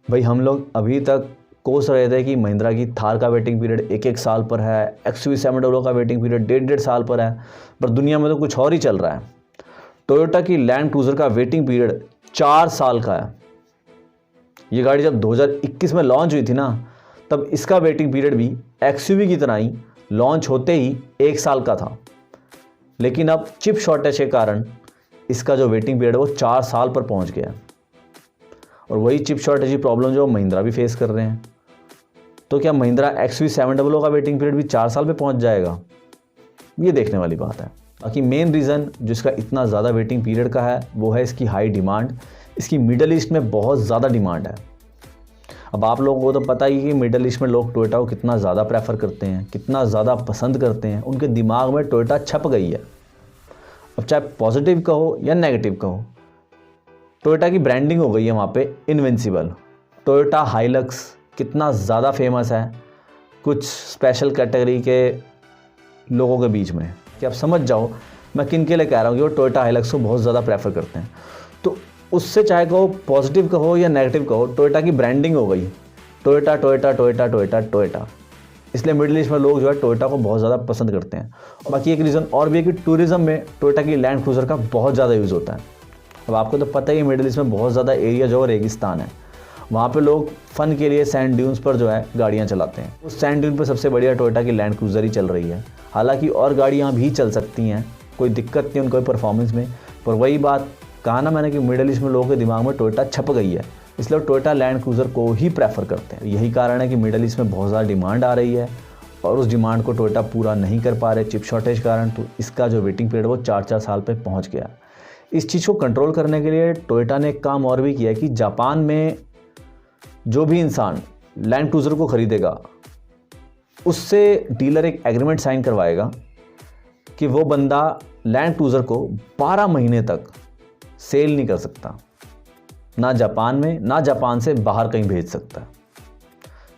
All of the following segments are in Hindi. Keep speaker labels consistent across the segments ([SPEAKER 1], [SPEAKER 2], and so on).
[SPEAKER 1] भाई हम लोग अभी तक कोस रहे थे कि महिंद्रा की थार का वेटिंग पीरियड 1-1 साल पर है, XUV700 का वेटिंग पीरियड 1.5 साल पर है, पर दुनिया में तो कुछ और ही चल रहा है। टोयोटा की लैंड क्रूज़र का वेटिंग पीरियड 4 साल का है। ये गाड़ी जब 2021 में लॉन्च हुई थी ना, तब इसका वेटिंग पीरियड भी XUV की तरह ही लॉन्च होते ही 1 साल का था। लेकिन अब चिप शॉर्टेज के कारण इसका जो वेटिंग पीरियड है वो 4 साल पर पहुंच गया। और वही चिप शॉर्टेज की प्रॉब्लम जो महिंद्रा भी फेस कर रहे हैं। तो क्या महिंद्रा XUV700 का वेटिंग पीरियड भी 4 साल पे पहुंच जाएगा? ये देखने वाली बात है। बाकी मेन रीज़न जो इसका इतना ज़्यादा वेटिंग पीरियड का है वो है इसकी हाई डिमांड। इसकी मिडल ईस्ट में बहुत ज़्यादा डिमांड है। अब आप लोगों को तो पता ही कि मिडल ईस्ट में लोग टोयोटा को कितना ज़्यादा प्रेफर करते हैं, कितना ज़्यादा पसंद करते हैं। उनके दिमाग में टोयोटा छप गई है। अब चाहे पॉजिटिव कहो या नेगेटिव कहो, टोयोटा की ब्रांडिंग हो गई है वहाँ पे इनविंसिबल। टोयोटा हाइलक्स कितना ज़्यादा फेमस है कुछ स्पेशल कैटेगरी के लोगों के बीच में, कि आप समझ जाओ मैं किन के लिए कह रहा हूँ कि वो टोयोटा हाइलक्स को बहुत ज़्यादा प्रेफर करते हैं। तो उससे चाहे कहो पॉजिटिव कहो या नेगेटिव कहो, टोयोटा की ब्रांडिंग हो गई Toyota Toyota Toyota Toyota Toyota. इसलिए मिडिल ईस्ट में लोग जो है टोयोटा को बहुत ज़्यादा पसंद करते हैं। और बाकी एक रीज़न और भी है कि टूरिज़्म में टोयोटा की लैंड क्रूज़र का बहुत ज़्यादा यूज़ होता है। अब आपको तो पता ही मिडिल ईस्ट में बहुत ज़्यादा एरिया जो है रेगिस्तान है। वहाँ पे लोग फ़न के लिए सैंड ड्यून्स पर जो है गाड़ियाँ चलाते हैं। उस सैंड ड्यून पर सबसे बढ़िया टोयोटा की लैंड क्रूज़र ही चल रही है। हालांकि और गाड़ियाँ भी चल सकती हैं, कोई दिक्कत नहीं उनको परफॉर्मेंस में, पर वही बात कहा ना मैंने कि मिडिल ईस्ट में लोगों के दिमाग में टोयोटा छप गई है, इसलिए टोयोटा लैंड क्रूज़र को ही प्रेफर करते हैं। यही कारण है कि मिडिल ईस्ट में बहुत ज़्यादा डिमांड आ रही है और उस डिमांड को टोयोटा पूरा नहीं कर पा रहे चिप शॉर्टेज कारण। तो इसका जो वेटिंग पीरियड वो 4-4 साल पर पहुँच गया। इस चीज़ को कंट्रोल करने के लिए टोयोटा ने एक काम और भी किया कि जापान में जो भी इंसान लैंड क्रूज़र को ख़रीदेगा उससे डीलर एक एग्रीमेंट साइन करवाएगा कि वो बंदा लैंड क्रूज़र को 12 महीने तक सेल नहीं कर सकता, ना जापान में ना जापान से बाहर कहीं भेज सकता।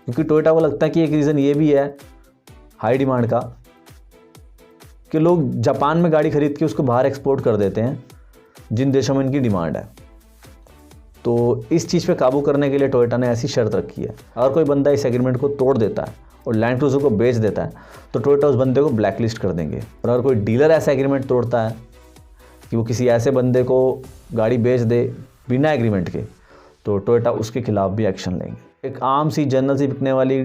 [SPEAKER 1] क्योंकि टोयोटा को लगता है कि एक रीज़न ये भी है हाई डिमांड का कि लोग जापान में गाड़ी खरीद के उसको बाहर एक्सपोर्ट कर देते हैं जिन देशों में इनकी डिमांड है। तो इस चीज़ पे काबू करने के लिए टोयोटा ने ऐसी शर्त रखी है, अगर कोई बंदा इस एग्रीमेंट को तोड़ देता है और लैंड क्रूज़र को बेच देता है तो टोयोटा उस बंदे को ब्लैक लिस्ट कर देंगे। और अगर कोई डीलर ऐसा एग्रीमेंट तोड़ता है कि वो किसी ऐसे बंदे को गाड़ी बेच दे बिना एग्रीमेंट के, तो टोयोटा उसके खिलाफ भी एक्शन लेंगे। एक आम सी जनरल सी बिकने वाली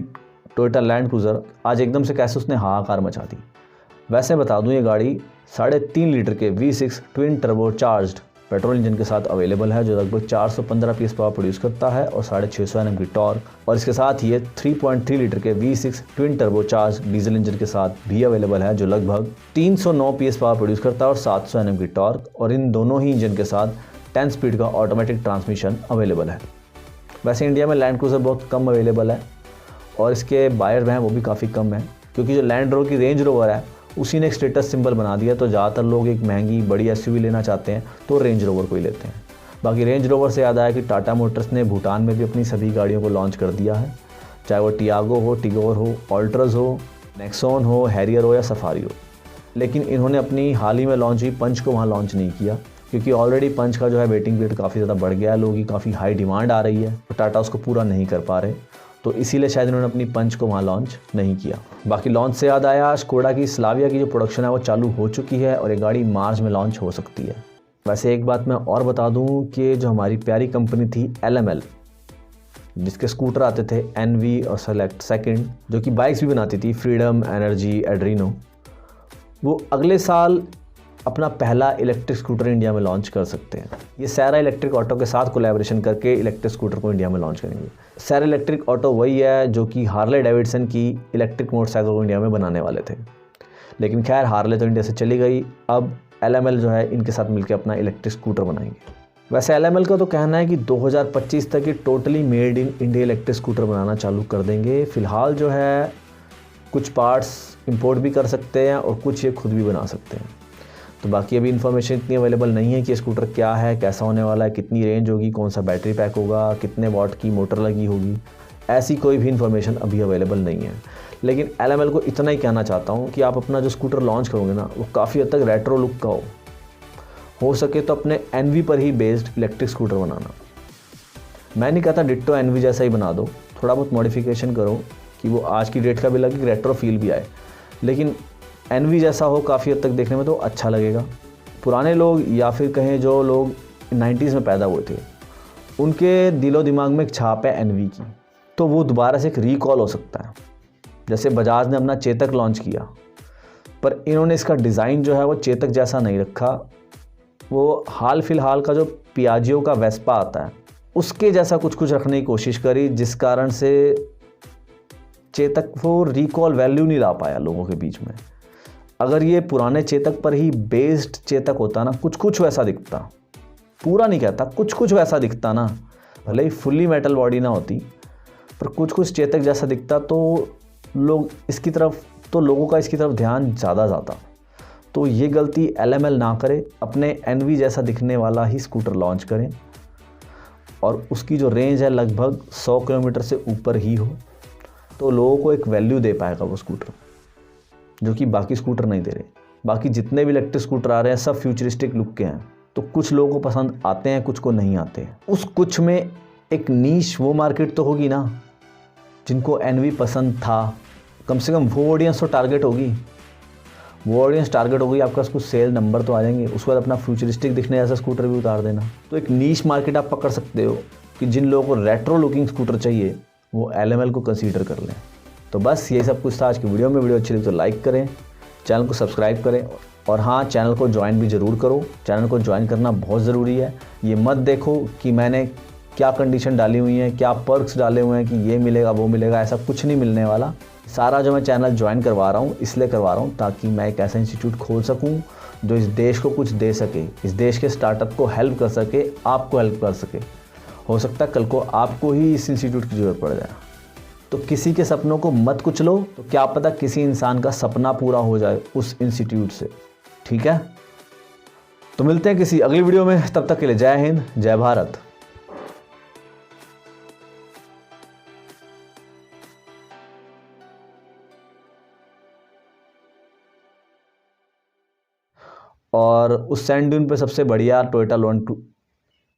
[SPEAKER 1] टोयोटा लैंड क्रूज़र आज एकदम से कैसे उसने हाहाकार मचा दी। वैसे बता दूं, ये गाड़ी 3.5 लीटर के V6 twin turbo charged petrol engine के साथ अवेलेबल है, जो लगभग 415 PS पावर प्रोड्यूस करता है और 650 Nm की टॉर्क। और इसके साथ ही ये 3.3 लीटर के V6 twin turbo charge diesel engine के साथ भी अवेलेबल है, जो लगभग 309 PS पावर प्रोड्यूस करता है और 700 Nm की टॉर्क। और इन दोनों ही इंजन के साथ 10 स्पीड का ऑटोमेटिक ट्रांसमिशन अवेलेबल है। वैसे इंडिया में लैंड क्रूज़र बहुत कम अवेलेबल है और इसके बायर जो हैं वो भी काफ़ी कम है, क्योंकि जो लैंड रोवर की रेंज रोवर है उसी ने एक स्टेटस सिंबल बना दिया। तो ज़्यादातर लोग एक महंगी बड़ी SUV लेना चाहते हैं तो रेंज रोवर को ही लेते हैं। बाकी रेंज रोवर से याद आया कि टाटा मोटर्स ने भूटान में भी अपनी सभी गाड़ियों को लॉन्च कर दिया है, चाहे वो टियागो हो, टिगोर हो, ऑल्ट्रस हो, नेक्सॉन हो, हैरियर हो या सफारी हो। लेकिन इन्होंने अपनी हाल ही में लॉन्च हुई पंच को वहाँ लॉन्च नहीं किया, क्योंकि ऑलरेडी पंच का जो है वेटिंग पीरियड काफ़ी ज़्यादा बढ़ गया है, लोगों की काफ़ी हाई डिमांड आ रही है तो टाटा उसको पूरा नहीं कर पा रहे। तो इसीलिए शायद इन्होंने अपनी पंच को वहाँ लॉन्च नहीं किया। बाकी लॉन्च से याद आया, स्कोडा की स्लाविया की जो प्रोडक्शन है वो चालू हो चुकी है और ये गाड़ी मार्च में लॉन्च हो सकती है। वैसे एक बात मैं और बता दूं कि जो हमारी प्यारी कंपनी थी LML, जिसके स्कूटर आते थे NV और सेलेक्ट सेकंड, जो कि बाइक्स भी बनाती थी, फ्रीडम, एनर्जी, एड्रीनो, वो अगले साल अपना पहला इलेक्ट्रिक स्कूटर इंडिया में लॉन्च कर सकते हैं। ये सैरा इलेक्ट्रिक ऑटो के साथ कोलैबोरेशन करके इलेक्ट्रिक स्कूटर को इंडिया में लॉन्च करेंगे। सैरा इलेक्ट्रिक ऑटो वही है जो कि हार्ले डेविडसन की इलेक्ट्रिक मोटरसाइकिल को इंडिया में बनाने वाले थे, लेकिन खैर हार्ले तो इंडिया से चली गई। अब LML जो है इनके साथ मिलकर अपना इलेक्ट्रिक स्कूटर बनाएंगे। वैसे LML का तो कहना है कि 2025 तक ये totally made in India electric scooter बनाना चालू कर देंगे। फ़िलहाल जो है कुछ पार्ट्स इंपोर्ट भी कर सकते हैं और कुछ ये खुद भी बना सकते हैं। तो बाकी अभी इन्फॉर्मेशन इतनी अवेलेबल नहीं है कि स्कूटर क्या है, कैसा होने वाला है, कितनी रेंज होगी, कौन सा बैटरी पैक होगा, कितने वॉट की मोटर लगी होगी, ऐसी कोई भी इन्फॉर्मेशन अभी अवेलेबल नहीं है। लेकिन LML को इतना ही कहना चाहता हूँ कि आप अपना जो स्कूटर लॉन्च करोगे ना, वो काफ़ी हद तक रेट्रो लुक का हो सके तो अपने NV पर ही बेस्ड इलेक्ट्रिक स्कूटर बनाना। मैं नहीं कहता डिट्टो एनवी जैसा ही बना दो, थोड़ा बहुत मॉडिफिकेशन करो कि वो आज की डेट का भी लगे, रेट्रो फील भी आए, लेकिन एनवी जैसा हो काफ़ी हद तक देखने में तो अच्छा लगेगा। पुराने लोग या फिर कहें जो लोग 90s में पैदा हुए थे, उनके दिलो दिमाग में एक छाप है एनवी की, तो वो दोबारा से एक रिकॉल हो सकता है। जैसे बजाज ने अपना चेतक लॉन्च किया, पर इन्होंने इसका डिज़ाइन जो है वो चेतक जैसा नहीं रखा, वो हाल फिलहाल का जो पियाजियो का वेस्पा आता है उसके जैसा कुछ कुछ रखने की कोशिश करी, जिस कारण से चेतक वो रिकॉल वैल्यू नहीं ला पाया लोगों के बीच में। अगर ये पुराने चेतक पर ही बेस्ड चेतक होता ना, कुछ कुछ वैसा दिखता, पूरा नहीं कहता, कुछ कुछ वैसा दिखता ना, भले ही फुल्ली मेटल बॉडी ना होती, पर कुछ कुछ चेतक जैसा दिखता, तो लोगों का इसकी तरफ ध्यान ज़्यादा जाता। तो ये गलती LML ना करे, अपने एनवी जैसा दिखने वाला ही स्कूटर लॉन्च करें और उसकी जो रेंज है लगभग 100 किलोमीटर से ऊपर ही हो, तो लोगों को एक वैल्यू दे पाएगा वो स्कूटर, जो कि बाकी स्कूटर नहीं दे रहे। बाकी जितने भी इलेक्ट्रिक स्कूटर आ रहे हैं सब फ्यूचरिस्टिक लुक के हैं, तो कुछ लोगों को पसंद आते हैं, कुछ को नहीं आते। उस कुछ में एक नीश वो मार्केट तो होगी ना जिनको एनवी पसंद था, कम से कम वो ऑडियंस तो टारगेट होगी, आपके पास कुछ सेल नंबर तो आ जाएंगे। उसके बाद अपना फ्यूचरिस्टिक दिखने जैसा स्कूटर भी उतार देना, तो एक नीश मार्केट आप पकड़ सकते हो कि जिन लोगों को रेट्रो लुकिंग स्कूटर चाहिए वो LML को कंसीडर कर लें। तो बस यही सब कुछ था आज की वीडियो में। वीडियो अच्छी लगी तो लाइक करें, चैनल को सब्सक्राइब करें और हाँ, चैनल को ज्वाइन भी ज़रूर करो। चैनल को ज्वाइन करना बहुत ज़रूरी है। ये मत देखो कि मैंने क्या कंडीशन डाली हुई है, क्या पर्क्स डाले हुए हैं कि ये मिलेगा वो मिलेगा, ऐसा कुछ नहीं मिलने वाला। सारा जो मैं चैनल ज्वाइन करवा रहा हूँ इसलिए करवा रहा हूँ ताकि मैं एक ऐसा इंस्टीट्यूट खोल सकूँ जो इस देश को कुछ दे सके, इस देश के स्टार्टअप को हेल्प कर सके, आपको हेल्प कर सके। हो सकता है कल को आपको ही इस इंस्टीट्यूट की ज़रूरत पड़ जाए। तो किसी के सपनों को मत कुचलो, तो क्या पता किसी इंसान का सपना पूरा हो जाए उस इंस्टीट्यूट से। ठीक है, तो मिलते हैं किसी अगली वीडियो में, तब तक के लिए जय हिंद, जय भारत। और उस सैंड ड्यून पे सबसे बढ़िया टोयोटा